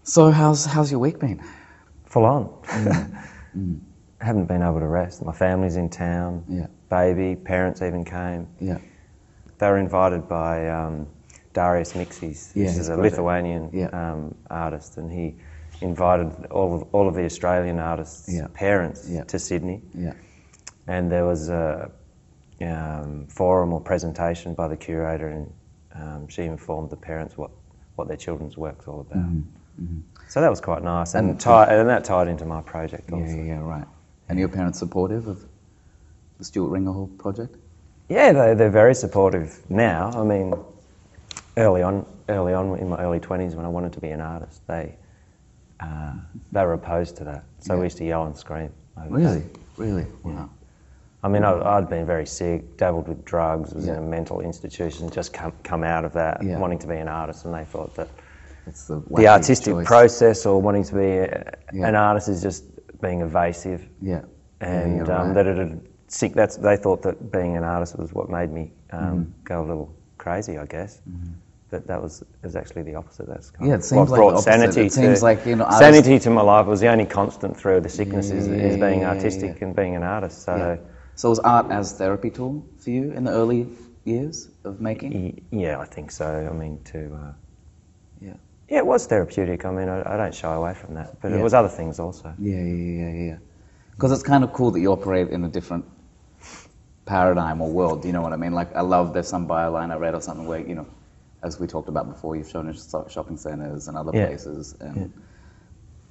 So how's your week been? Full on. Haven't been able to rest. My family's in town. Yeah. Baby, parents even came. Yeah. They were invited by Darius Miksis, Yeah, which he's is a great. Lithuanian Yeah. artist, and he invited all of the Australian artists' Yeah. parents Yeah. to Sydney. Yeah. And there was a forum or presentation by the curator, and she informed the parents what their children's work's all about. So that was quite nice, and that tied into my project also. Yeah, right. And your parents supportive of the Stuart Ringholt project? Yeah, they're very supportive now. I mean, early on in my early 20s when I wanted to be an artist, they were opposed to that. So we used to yell and scream over that. Really? Wow. I mean, I'd been very sick, dabbled with drugs, was in a mental institution, just come out of that, wanting to be an artist, and they thought that It's the artistic choice. process or wanting to be an artist is just being evasive. Yeah. And you're right. that it'd sick. They thought that being an artist was what made me go a little crazy, I guess. But it was actually the opposite. That's kind of it seems what like brought the opposite. sanity It seems like, artists... sanity to my life. Was the only constant through the sickness is being artistic yeah. and being an artist. So So was art as therapy tool for you in the early years of making? yeah, I think so. I mean, yeah, it was therapeutic. I mean, I don't shy away from that. But it was other things also. Yeah. Because it's kind of cool that you operate in a different paradigm or world, you know what I mean? Like, I love there's some byline I read or something where, as we talked about before, you've shown in shopping centres and other places, and,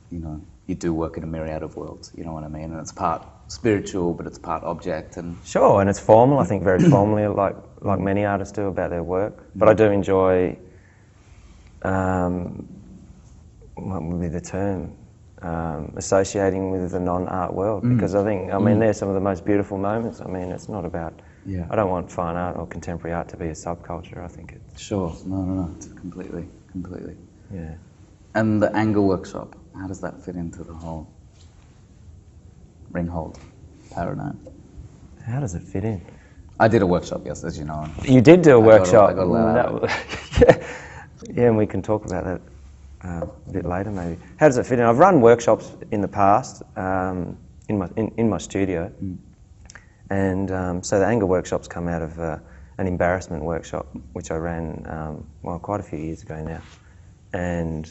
you do work in a myriad of worlds, you know what I mean? And it's part spiritual, but it's part object. And sure, and it's formal, I think very formally, like many artists do about their work. But I do enjoy, what would be the term? Associating with the non-art world, because I mean, they're some of the most beautiful moments. I mean, it's not about, I don't want fine art or contemporary art to be a subculture. I think it's... Sure, no, it's completely. Yeah. And the anger workshop, how does that fit into the whole Ringholt paradigm? How does it fit in? I did a workshop, yes, as you know. You did do a workshop. I got a lot yeah, and we can talk about that a bit later, maybe. How does it fit in? I've run workshops in the past in my studio, and so the anger workshops come out of an embarrassment workshop which I ran quite a few years ago now, and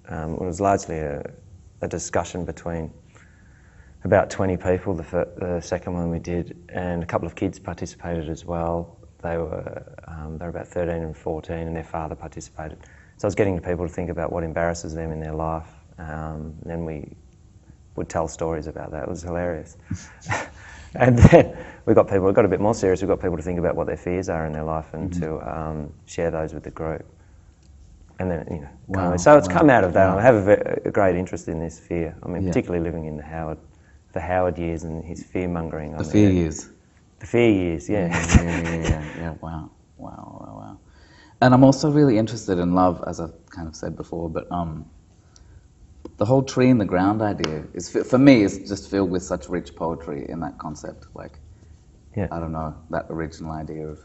it was largely a discussion between about 20 people. The second one we did, and a couple of kids participated as well. They were about 13 and 14, and their father participated. So I was getting people to think about what embarrasses them in their life, and then we would tell stories about that. It was hilarious. And then it got a bit more serious. We got people to think about what their fears are in their life and to share those with the group. And then, so it's come out of that. I have a great interest in this fear. I mean, particularly living in the Howard years and his fear mongering. The fear years. The fear years, yeah. Yeah. Wow. And I'm also really interested in love, as I've kind of said before, but the whole tree in the ground idea is, for me, is just filled with such rich poetry in that concept. Like, I don't know, that original idea of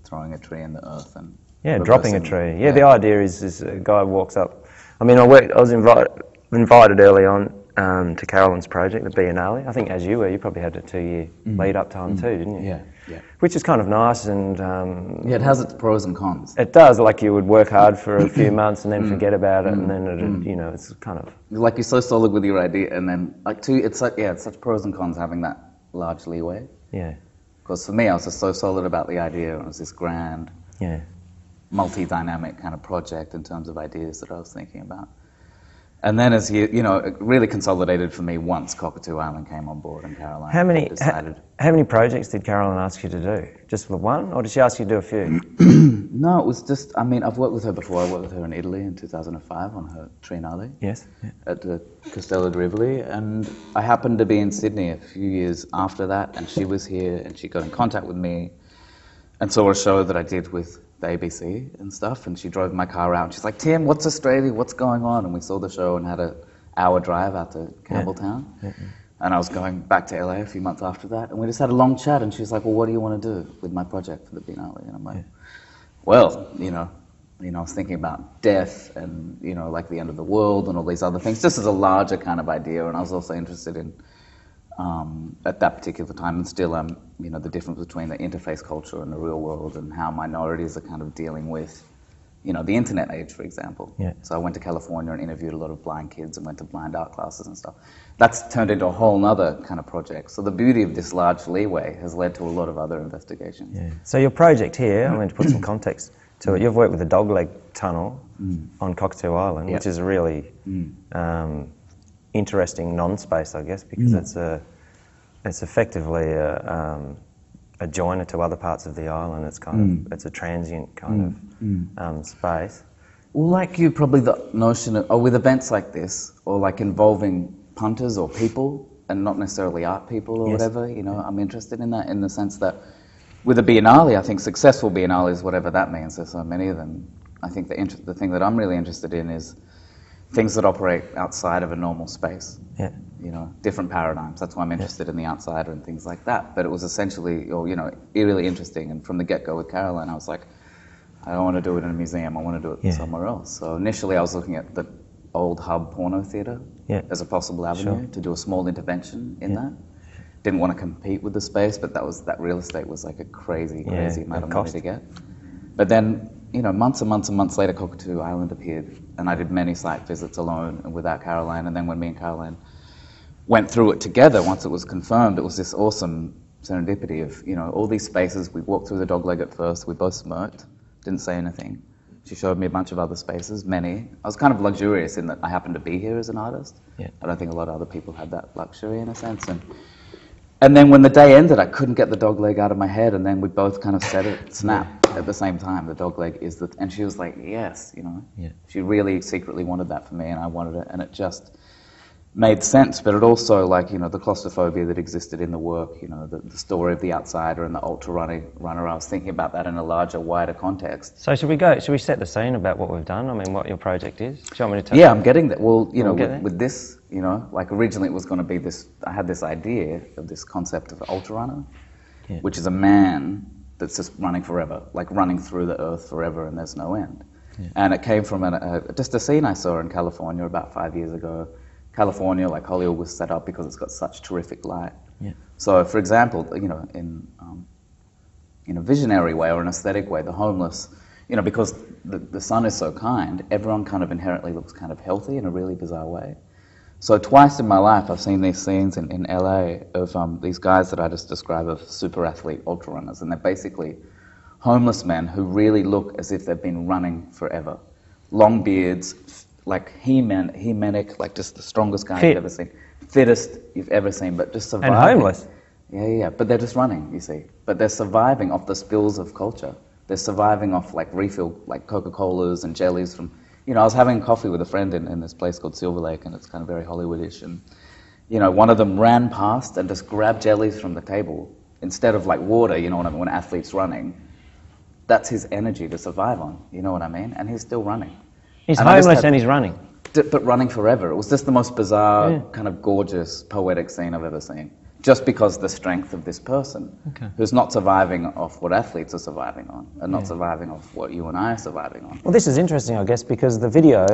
throwing a tree in the earth and dropping a tree. Yeah, the idea is a guy walks up. I mean, I was invited early on to Carolyn's project, the Biennale. I think as you were, you probably had a 2-year lead-up time too, didn't you? Yeah. Which is kind of nice, and it has its pros and cons. It does. Like, you would work hard for a few months and then forget about it, and then it's kind of like, you're so solid with your idea, and then it's such pros and cons having that large leeway. Yeah. Because for me, I was just so solid about the idea, and it was this grand, multi-dynamic kind of project in terms of ideas that I was thinking about. And then it really consolidated for me once Cockatoo Island came on board and Caroline decided. How many projects did Caroline ask you to do? Just the one, or did she ask you to do a few? No, it was just, I mean, I've worked with her before. I worked with her in Italy in 2005 on her Triennale. Yes. Yeah. At the Castello di Rivoli. And I happened to be in Sydney a few years after that, and she was here, and she got in contact with me and saw a show that I did with the ABC and stuff, and she drove my car out, and she's like, "Tim, what's Australia? What's going on?" And we saw the show and had an hour drive out to Campbelltown. Yeah. And I was going back to LA a few months after that, and we just had a long chat, and she was like, "Well, what do you want to do with my project for the Biennale?" And I'm like, "Well, you know, I was thinking about death and, you know, like the end of the world and all these other things, just as a larger kind of idea. And I was also interested in, at that particular time, and still am, you know, the difference between the interface culture and the real world, and how minorities are kind of dealing with, you know, the internet age, for example. Yeah. So I went to California and interviewed a lot of blind kids and went to blind art classes and stuff. That's turned into a whole nother kind of project. So the beauty of this large leeway has led to a lot of other investigations. Yeah. So your project here, I'm going to put some context to it. You've worked with the Dogleg Tunnel on Cockatoo Island, which is a really interesting non-space, I guess, because it's effectively a joiner to other parts of the island. It's kind of it's a transient kind of space. Well, like you, probably the notion of, or with events like this, or like involving punters or people, and not necessarily art people or whatever, you know, I'm interested in that, in the sense that with a Biennale, I think successful Biennales, whatever that means, there's so many of them. I think the thing that I'm really interested in is things that operate outside of a normal space. Yeah. You know, different paradigms. That's why I'm interested in the outsider and things like that. But it was essentially, or, you know, really interesting. And from the get-go with Caroline, I was like, I don't want to do it in a museum. I want to do it somewhere else. So initially, I was looking at the old Hub Porno Theatre as a possible avenue to do a small intervention in that. Didn't want to compete with the space, but that real estate was like a crazy amount of money to get. But then, you know, months and months and months later, Cockatoo Island appeared, and I did many site visits alone and without Caroline. And then when me and Caroline went through it together, once it was confirmed, it was this awesome serendipity of, you know, all these spaces. We walked through the Dogleg at first. We both smirked, didn't say anything. She showed me a bunch of other spaces, many. I was kind of luxurious in that I happened to be here as an artist. Yeah. I don't think a lot of other people had that luxury in a sense. And then when the day ended, I couldn't get the Dogleg out of my head, and then we both kind of said it, snap, at the same time. The Dogleg is the... And she was like, yes, you know. Yeah. She really secretly wanted that for me, and I wanted it, and it just made sense. But it also, like, you know, the claustrophobia that existed in the work, you know, the story of the outsider and the ultra runner, I was thinking about that in a larger, wider context. So should we set the scene about what we've done? I mean, what your project is? Do you want me to tell Yeah, I'm getting that. Well, you know, with this, you know, like originally it was going to be this, I had this idea of this concept of ultra runner, which is a man that's just running forever, like running through the earth forever and there's no end. Yeah. And it came from just a scene I saw in California about 5 years ago. California, like Hollywood, was set up because it's got such terrific light. Yeah. So, for example, you know, in a visionary way or an aesthetic way, the homeless, you know, because the sun is so kind, everyone kind of inherently looks kind of healthy in a really bizarre way. So twice in my life I've seen these scenes in LA of these guys that I just describe as super athlete ultra runners, and they're basically homeless men who really look as if they've been running forever. Long beards, like He-manic, like just the strongest guy you've ever seen. Fittest you've ever seen, but just surviving. And homeless. Yeah, but they're just running, you see. But they're surviving off the spills of culture. They're surviving off like refill, like Coca-Colas and jellies from, you know, I was having coffee with a friend in this place called Silver Lake, and it's kind of very Hollywoodish, and, you know, one of them ran past and just grabbed jellies from the table instead of like water, you know what I mean, when an athlete's running. That's his energy to survive on, you know what I mean? And he's still running. He's homeless and he's running. But running forever. It was just the most bizarre, kind of gorgeous, poetic scene I've ever seen. Just because the strength of this person, who's not surviving off what athletes are surviving on, and not surviving off what you and I are surviving on. Well, this is interesting, I guess, because the video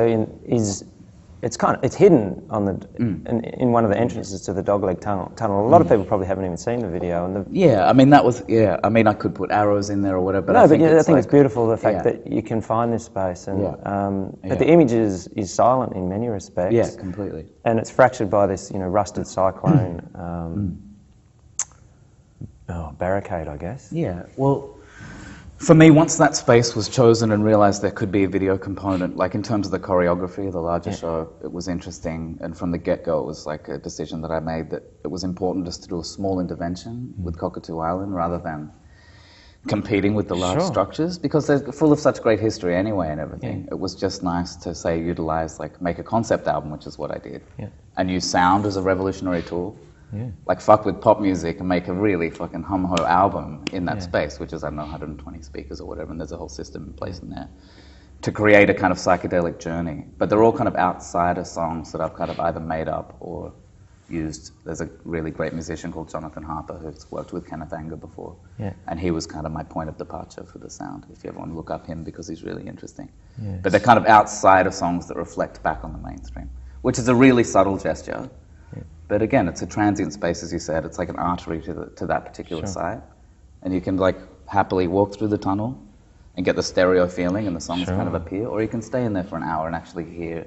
it's hidden on in one of the entrances to the Dogleg Tunnel. A lot of people probably haven't even seen the video. And I mean I mean I could put arrows in there or whatever. But no, I think it's beautiful the fact that you can find this space, and but the image is silent in many respects. Yeah, completely. And it's fractured by this, you know, rusted cyclone barricade, I guess. Yeah. Well, for me, once that space was chosen and realised there could be a video component, like in terms of the choreography of the larger show, it was interesting. And from the get-go, it was like a decision that I made that it was important just to do a small intervention with Cockatoo Island rather than competing with the large structures, because they're full of such great history anyway and everything. It was just nice to, say, utilise, like, make a concept album, which is what I did, and use sound as a revolutionary tool. Like, fuck with pop music and make a really fucking hum-ho album in that space, which is, I don't know, 120 speakers or whatever, and there's a whole system in place in there, to create a kind of psychedelic journey. But they're all kind of outsider songs that I've kind of either made up or, used, there's a really great musician called Jonathan Harper who's worked with Kenneth Anger before. Yeah. And he was kind of my point of departure for the sound, if you ever want to look up him, because he's really interesting. Yeah. But they're kind of outside of songs that reflect back on the mainstream, which is a really subtle gesture. Yeah. But again, it's a transient space, as you said. It's like an artery to that particular site. And you can like happily walk through the tunnel and get the stereo feeling and the songs kind of appear, or you can stay in there for an hour and actually hear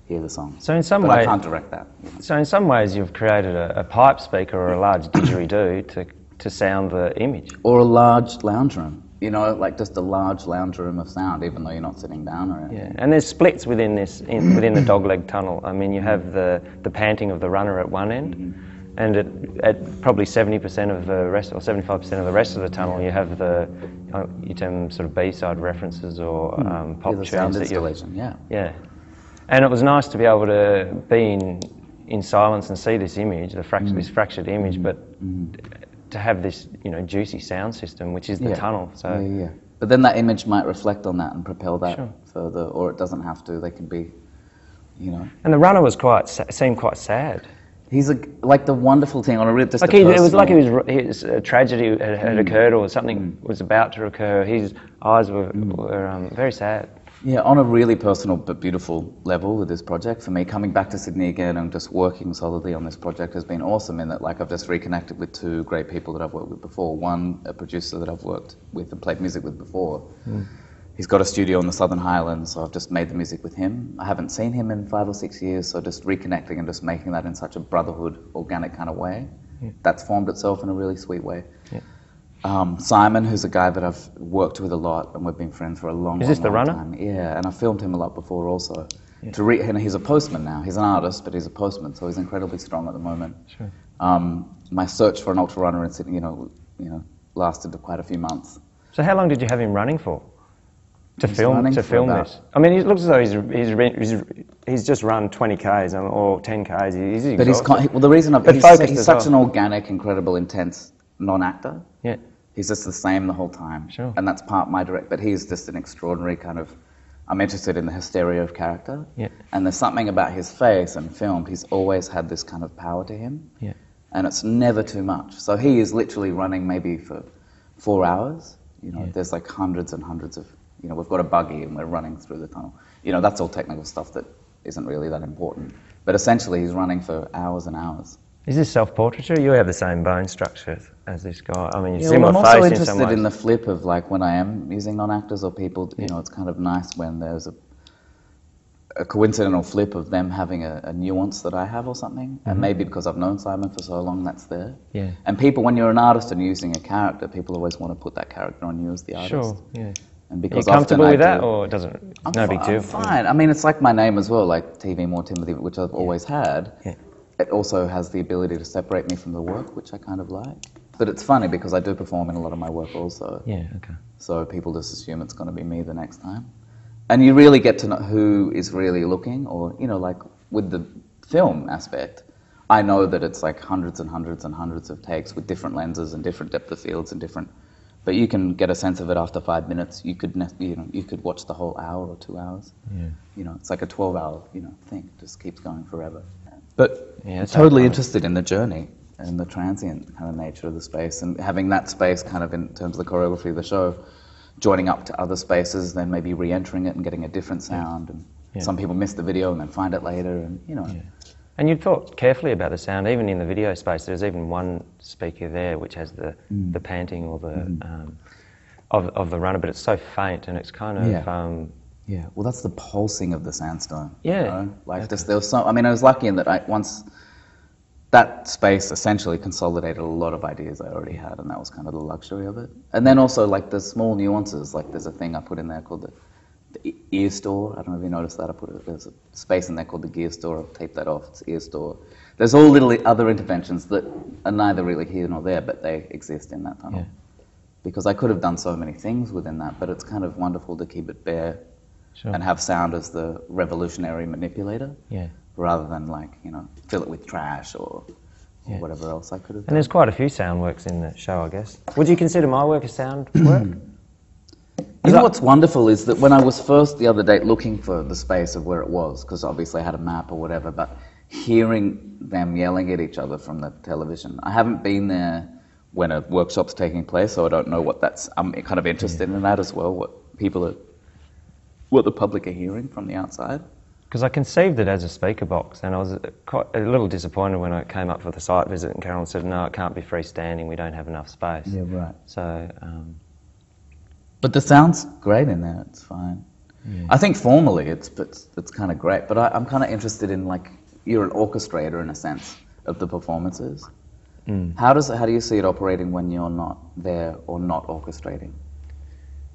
the song. So in some but way, I can't direct that. You know? So in some ways you've created a pipe speaker or a large didgeridoo to sound the image. Or a large lounge room. You know, like just a large lounge room of sound, even though you're not sitting down or anything. Yeah, and there's splits within this, within the dogleg tunnel. I mean, you have the panting of the runner at one end, and at probably 70% of the rest, or 75% of the rest of the tunnel, you have the, you term sort of B-side references or pop tunes. Sound installation, Yeah. And it was nice to be able to be in silence and see this image, this fractured image, but to have this, juicy sound system, which is the tunnel. So yeah. But then that image might reflect on that and propel that further, or it doesn't have to. They can be, And the runner was seemed quite sad. He's like the wonderful thing on a real, just like it was like his tragedy had occurred, or something was about to occur. His eyes were very sad. Yeah, on a really personal but beautiful level with this project, for me, coming back to Sydney again and just working solidly on this project has been awesome in that, like, I've just reconnected with two great people that I've worked with before. One, a producer that I've worked with and played music with before. He's got a studio in the Southern Highlands, so I've just made the music with him. I haven't seen him in 5 or 6 years, so just reconnecting and just making that in such a brotherhood, organic kind of way. That's formed itself in a really sweet way. Simon, who's a guy that I've worked with a lot, and we've been friends for a long time. Is this the runner? Yeah, and I filmed him a lot before also. And he's a postman now. He's an artist, but he's a postman, so he's incredibly strong at the moment. Sure. My search for an ultra runner in Sydney, lasted quite a few months. So how long did you have him running for? To film this? I mean, it looks as though he's just run 20 Ks or 10 Ks. He's exhausted. Well, the reason he's such an organic, incredible, intense non-actor. Yeah. He's just the same the whole time. Sure. And that's part my direct, but he's just an extraordinary kind of, I'm interested in the hysteria of character. Yeah. And there's something about his face and film, he's always had this kind of power to him. Yeah. And it's never too much. So he is literally running maybe for 4 hours. There's like hundreds and hundreds of, we've got a buggy and we're running through the tunnel. That's all technical stuff that isn't really that important. But essentially he's running for hours and hours. Is this self-portraiture? You have the same bone structure as this guy. I mean, you see I'm my also face in some interested ways. in the flip of, like, when I am using non-actors or people, it's kind of nice when there's a coincidental flip of them having a nuance that I have or something. And maybe because I've known Simon for so long, that's there. Yeah. And people, when you're an artist and using a character, people always want to put that character on you as the artist. Sure, yeah. And because are you comfortable with that, or doesn't? It's no big deal. I'm fine. I mean, it's like my name as well, like TV More Timothy, which I've always had. Yeah. It also has the ability to separate me from the work, which I kind of like. But it's funny because I do perform in a lot of my work also. Yeah, okay. So people just assume it's going to be me the next time. And you really get to know who is really looking, or, like with the film aspect, I know that it's like hundreds and hundreds and hundreds of takes with different lenses and different depth of fields and different... But you can get a sense of it after 5 minutes. You could, you could watch the whole hour or 2 hours. Yeah. It's like a 12-hour, thing. It just keeps going forever. But I'm totally interested in the journey and the transient kind of nature of the space, and having that space kind of in terms of the choreography of the show, joining up to other spaces, then maybe re-entering it and getting a different sound. And some people miss the video and then find it later, and Yeah. And you thought carefully about the sound, even in the video space. There's even one speaker there which has the panting or the of the runner, but it's so faint and it's kind of yeah, well, that's the pulsing of the sandstone. Yeah. Like, just there was I was lucky in that once that space essentially consolidated a lot of ideas I already had, and that was kind of the luxury of it. And then also, like, the small nuances, like there's a thing I put in there called the ear store. I don't know if you noticed that. There's a space in there called the gear store. I've taped that off. It's ear store. There's all little other interventions that are neither really here nor there, but they exist in that tunnel. Yeah. Because I could have done so many things within that, but it's kind of wonderful to keep it bare. Sure. And have sound as the revolutionary manipulator, rather than, like, fill it with trash or whatever else I could have done. And there's quite a few sound works in the show, I guess. Would you consider my work as sound work? What's wonderful is that when I was first the other day looking for the space of where it was, because obviously I had a map or whatever, but hearing them yelling at each other from the television. I haven't been there when a workshop's taking place, so I don't know what that's. I'm kind of interested in that as well. What the public are hearing from the outside. Because I conceived it as a speaker box, and I was quite a little disappointed when I came up for the site visit and Carolyn said, no, it can't be freestanding, we don't have enough space. Yeah, right. So, but the sound's great in there, it's fine. Yeah. I think formally it's kind of great, but I'm kind of interested in, like, you're an orchestrator in a sense of the performances. How do you see it operating when you're not there or not orchestrating?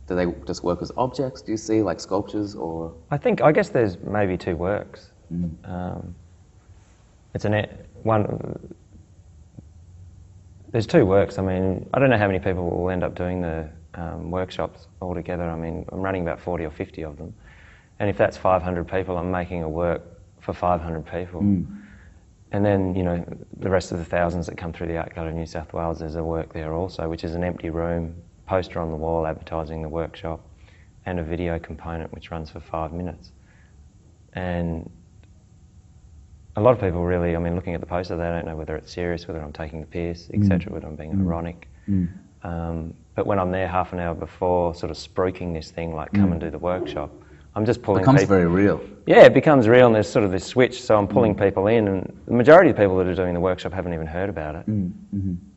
Do they just work as objects, do you see, like sculptures, or...? I guess there's maybe two works. There's two works. I mean, I don't know how many people will end up doing the workshops altogether. I mean, I'm running about 40 or 50 of them. And if that's 500 people, I'm making a work for 500 people. And then, you know, the rest of the thousands that come through the Art Gallery of New South Wales, there's a work there also, which is an empty room, poster on the wall advertising the workshop, and a video component which runs for 5 minutes. And a lot of people really, I mean, looking at the poster, they don't know whether it's serious, whether I'm taking the piss, etc., whether I'm being ironic. But when I'm there half an hour before, sort of spruiking this thing, like come and do the workshop, I'm just pulling people. It becomes very real. Yeah, it becomes real, and there's sort of this switch, so I'm pulling people in, and the majority of the people that are doing the workshop haven't even heard about it.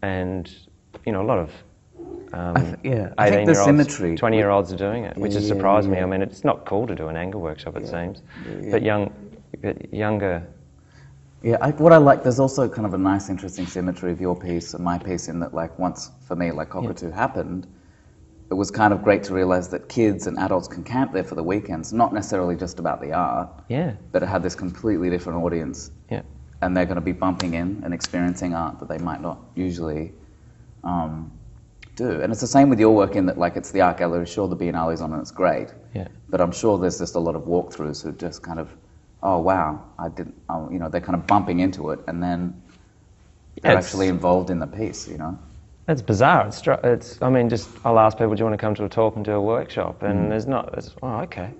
And, you know, a lot of 18-year-olds, 20-year-olds are doing it, which has surprised me. I mean, it's not cool to do an anger workshop, it seems, but younger... Yeah, what I like, there's also kind of a nice, interesting symmetry of your piece and my piece in that, like, once, for me, like Cockatoo happened, it was kind of great to realise that kids and adults can camp there for the weekends, not necessarily just about the art, but it had this completely different audience. And they're going to be bumping in and experiencing art that they might not usually do. And it's the same with your work in that, like, it's the art gallery, sure, the Biennale's on and it's great, but I'm sure there's just a lot of walkthroughs who just kind of, oh wow, you know, they're kind of bumping into it, and then they're actually involved in the piece, you know? It's bizarre. I mean, just, I'll ask people, do you want to come to a talk and do a workshop? And there's oh, okay.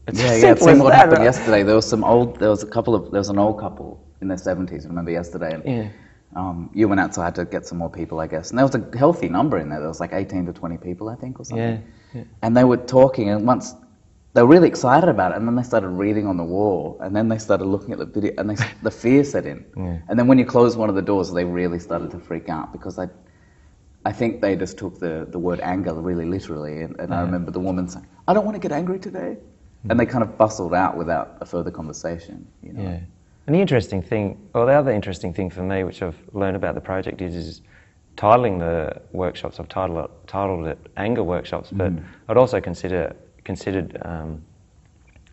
It's same what happened yesterday. There was an old couple in their 70s, I remember yesterday, and you went outside to get some more people, I guess, and there was a healthy number in there. There was like 18 to 20 people, I think, or something. And they were talking, and once they were really excited about it, and then they started reading on the wall, and then they started looking at the video, and the fear set in. And then when you closed one of the doors, they really started to freak out, because I think they just took the word anger really literally, and I remember the woman saying, I don't want to get angry today. And they kind of bustled out without a further conversation, you know. And the interesting thing, or the other interesting thing for me, which I've learned about the project, is titling the workshops. I've titled it Anger Workshops, but I'd also considered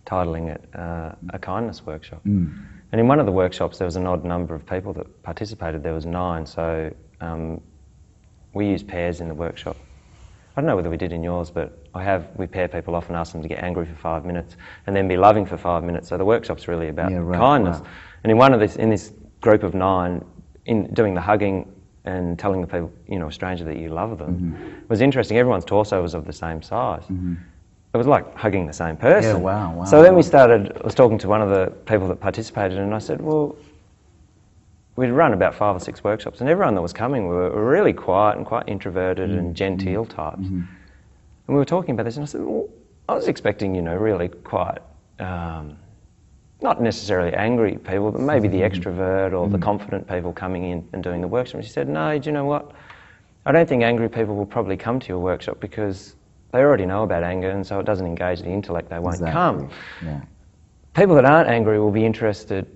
titling it a Kindness Workshop. And in one of the workshops, there was an odd number of people that participated. There was 9, so we use pairs in the workshop. I don't know whether we did in yours, but we pair people off and ask them to get angry for 5 minutes and then be loving for 5 minutes. So the workshop's really about kindness. Right. And in this group of 9, in doing the hugging and telling the people, you know, a stranger that you love them, was interesting. Everyone's torso was of the same size. It was like hugging the same person. Yeah, wow. So then I was talking to one of the people that participated, and I said, well, we'd run about 5 or 6 workshops, and everyone that was coming were really quiet and quite introverted and genteel types. And we were talking about this, and I said, well, I was expecting, you know, really quite, not necessarily angry people, but maybe the extrovert or the confident people coming in and doing the workshop. And she said, no, do you know what? I don't think angry people will probably come to your workshop because they already know about anger, and so it doesn't engage the intellect, they won't come. People that aren't angry will be interested,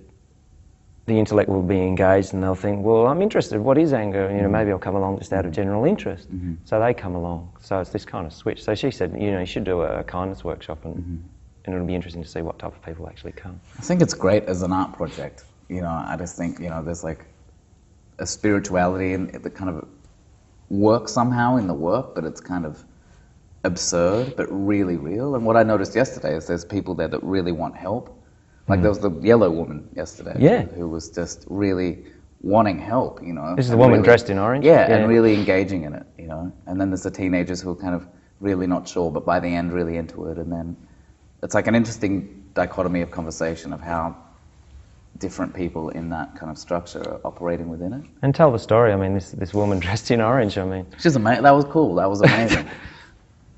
the intellect will be engaged, and they'll think, well, I'm interested, what is anger? You know, maybe I'll come along just out of general interest. So they come along. So it's this kind of switch. So she said, you know, you should do a kindness workshop, and it'll be interesting to see what type of people actually come. I think it's great as an art project. You know, I just think, you know, there's like a spirituality in it that kind of works somehow in the work, but it's kind of absurd, but really real. And what I noticed yesterday is there's people there that really want help. Like there was the yellow woman yesterday who was just really wanting help, you know. This is the woman dressed in orange? Yeah, and really engaging in it, you know. And then there's the teenagers who are kind of really not sure, but by the end really into it. And then it's like an interesting dichotomy of conversation of how different people in that kind of structure operating within it. And tell the story. I mean, this woman dressed in orange. I mean, She's amazing. That was cool. That was amazing.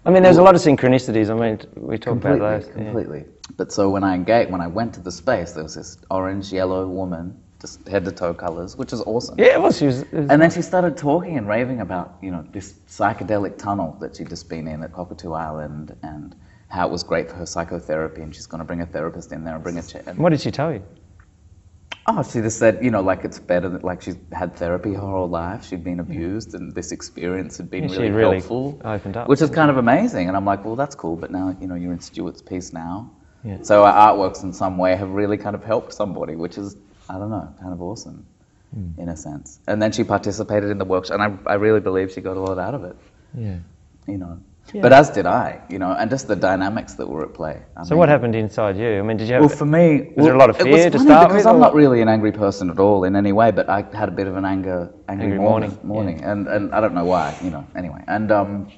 I mean, there's a lot of synchronicities. I mean, we talk about those. Completely. Yeah. But so when I went to the space, there was this orange, yellow woman, just head to toe colours, which is awesome. Yeah, it was. It was and then she started talking and raving about, this psychedelic tunnel that she'd just been in at Cockatoo Island, and how it was great for her psychotherapy, and she's going to bring a therapist in there and bring a chair. What did she tell you? Oh, she just said, like it's better, like she's had therapy her whole life, she'd been abused, and this experience had been really helpful. Opened up. Which is kind of amazing, and I'm like, well, that's cool, but now, you're in Stuart's piece now. Yeah. So our artworks in some way have really kind of helped somebody, which is, I don't know, kind of awesome, in a sense. And then she participated in the workshop, and I really believe she got a lot out of it. Yeah. Yeah. But as did I, and just the dynamics that were at play. So what happened inside you? I mean, did you have... Well, for me... Was there a lot of fear to start with? Because I'm not really an angry person at all in any way, but I had a bit of an angry morning. Yeah. And I don't know why, anyway. And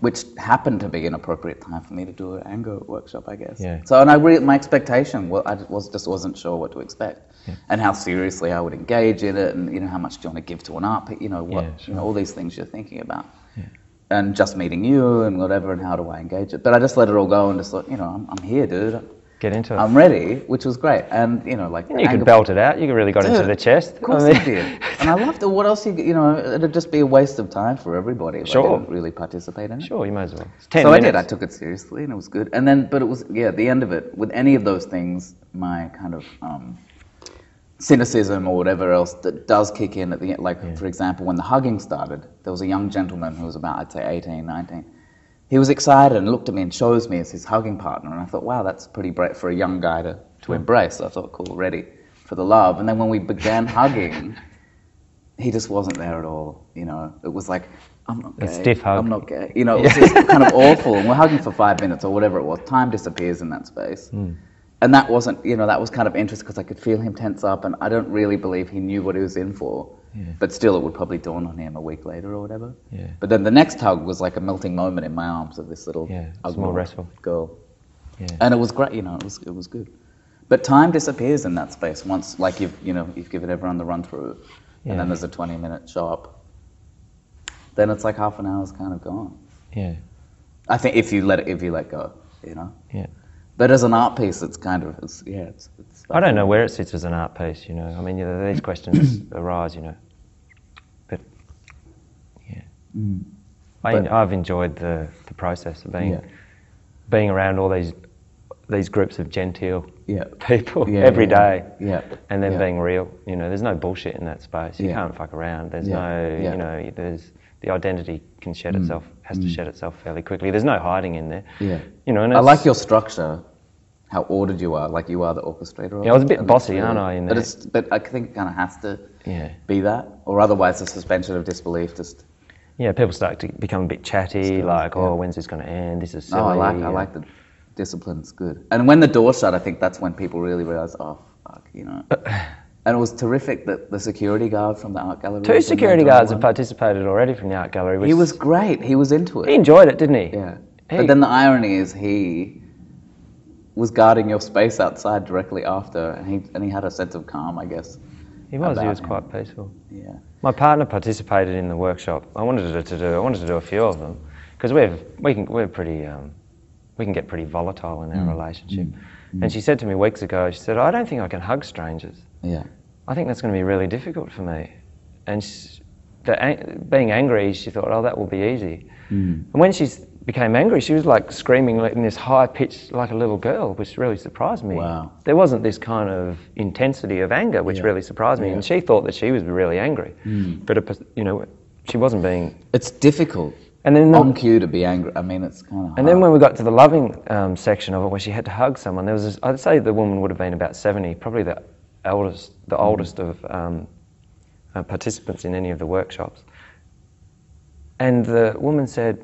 which happened to be an appropriate time for me to do an anger workshop, I guess. Yeah. So, and my expectation, I just wasn't sure what to expect. Yeah. And how seriously I would engage in it, and, how much do you want to give to an art piece, all these things you're thinking about. Yeah. And just meeting you and whatever, and how do I engage it? But I just let it all go and just thought, I'm here, dude. Get into it. I'm ready, which was great. And, And you could belt it out. You really got into the chest. Of course I did. And I loved it. What else, it'd just be a waste of time for everybody if I didn't really participate in it. Sure, you might as well. It's 10 minutes. I did. I took it seriously, and it was good. And then, but it was, at the end of it, with any of those things, my kind of cynicism or whatever else that does kick in at the end. For example, when the hugging started, there was a young gentleman who was about, I'd say, 18, 19. He was excited and looked at me and chose me as his hugging partner, and I thought, wow, that's pretty brave for a young guy to embrace. So I thought, cool, ready for the love. And then when we began hugging, he just wasn't there at all. It was like, I'm not gay. A stiff hug. I'm not gay. It was just kind of awful. And we're hugging for 5 minutes or whatever it was. Time disappears in that space. And that wasn't, that was kind of interesting because I could feel him tense up, and I don't really believe he knew what he was in for. Yeah. But still, it would probably dawn on him a week later or whatever. Yeah. But then the next hug was like a melting moment in my arms of this little more restful girl. Yeah. And it was great, it was good. But time disappears in that space once, like you've given everyone the run through, and then there's a 20-minute shop. Then it's like half an hour's kind of gone. Yeah. I think if you let go, Yeah. But as an art piece, it's kind of, it's I don't know where it sits as an art piece, I mean, these questions arise, But, I've enjoyed the process of being around all these groups of genteel people every day, and then being real. There's no bullshit in that space. You can't fuck around. There's no, there's the identity can shed itself, has to shed itself fairly quickly. There's no hiding in there. Yeah. And I like your structure, how ordered you are, like you are the orchestrator. Yeah, I was a bit bossy, aren't I? In there. But I think it kind of has to be that, or otherwise the suspension of disbelief just. Yeah, people start to become a bit chatty, when's this going to end? This is silly. Oh, I like the discipline. It's good. And when the door shut, I think that's when people really realise, oh, fuck, And it was terrific that the security guard from the art gallery... 2 security guards have participated already from the art gallery. He was great. He was into it. He enjoyed it, didn't he? Yeah. But then the irony is he was guarding your space outside directly after, and he had a sense of calm, I guess. He was quite peaceful. Yeah. My partner participated in the workshop. I wanted to do a few of them because we can get pretty volatile in our relationship. And she said to me weeks ago, she said, I don't think I can hug strangers. Yeah. I think that's going to be really difficult for me. And being angry, she thought, oh, that will be easy. And when she became angry, she was like screaming in this high pitch like a little girl, which really surprised me. Wow. There wasn't this kind of intensity of anger, which really surprised me. And she thought that she was really angry. But, she wasn't being... It's difficult. And then on cue to be angry. I mean, it's kind of hard. And then when we got to the loving section of it, where she had to hug someone, there was I'd say the woman would have been about 70, probably the oldest of participants in any of the workshops. And the woman said,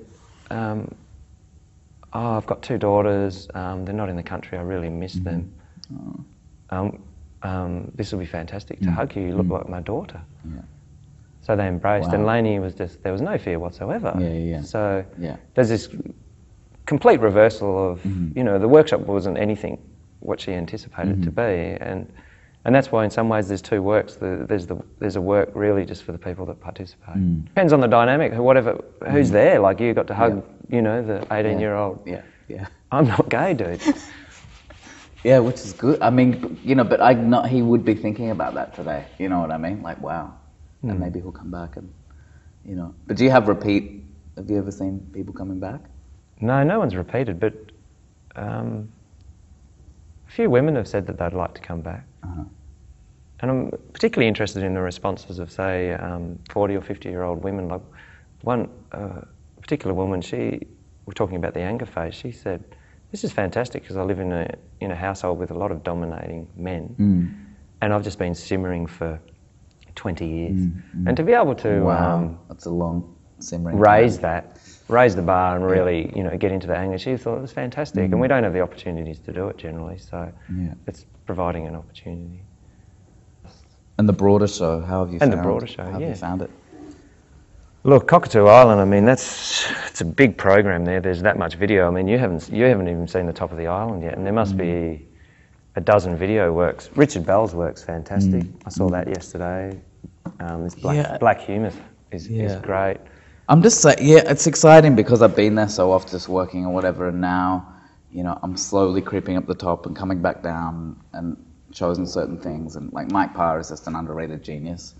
I've got 2 daughters, they're not in the country, I really miss them. This will be fantastic to hug you, you look like my daughter. Yeah. So they embraced, and Lainey was there was no fear whatsoever. So there's this complete reversal of, the workshop wasn't anything what she anticipated it to be, and And that's why in some ways there's two works. There's a work really just for the people that participate. Depends on the dynamic, who's there. Like you got to hug, you know, the 18-year-old. Yeah. I'm not gay, dude. Yeah, which is good. I mean, you know, but he would be thinking about that today. You know what I mean? Like, wow. And maybe he'll come back and, you know. But do you have you ever seen people coming back? No one's repeated, but a few women have said that they'd like to come back. And I'm particularly interested in the responses of, say, 40 or 50-year-old women. Like one particular woman, we're talking about the anger phase, she said, "This is fantastic because I live in a household with a lot of dominating men, and I've just been simmering for 20 years. And to be able to that's a long simmering raise the bar and really, you know, get into the anger, she thought it was fantastic. And we don't have the opportunities to do it generally, so it's providing an opportunity." And the broader show, how have you found it? And the broader show, How have you found it? Look, Cockatoo Island, I mean, it's a big program there. There's that much video. I mean, you haven't even seen the top of the island yet, and there must be a dozen video works. Richard Bell's work's fantastic. I saw that yesterday. This black humour is great. I'm just saying, it's exciting because I've been there so often just working or whatever, and now, you know, I'm slowly creeping up the top and coming back down and chosen certain things, and like Mike Parr is just an underrated genius.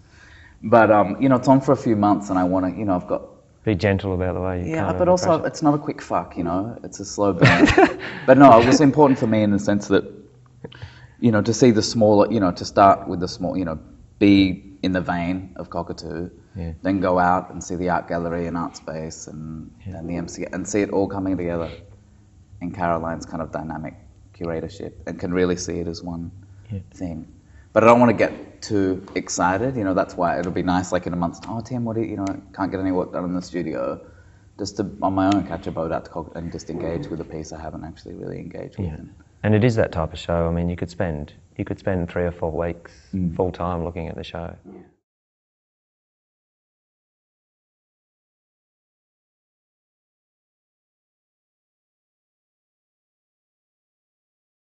But you know, it's on for a few months, and I want to, you know, I've got be gentle about the way you. Yeah, but also pressure. It's not a quick fuck, you know. It's a slow burn. But no, it was important for me in the sense that, you know, to see the smaller, you know, to start with the small, you know, be in the vein of Cockatoo, then go out and see the art gallery and art space and the MC and see it all coming together in Caroline's kind of dynamic curatorship, and can really see it as one thing. But I don't want to get too excited, you know. That's why it'll be nice, like in a month's time. Oh, Tim, what do you know? Can't get any work done in the studio. Just to, on my own, catch a boat out to Cockatoo and just engage with a piece I haven't actually really engaged with. And it is that type of show. I mean, you could spend 3 or 4 weeks full time looking at the show.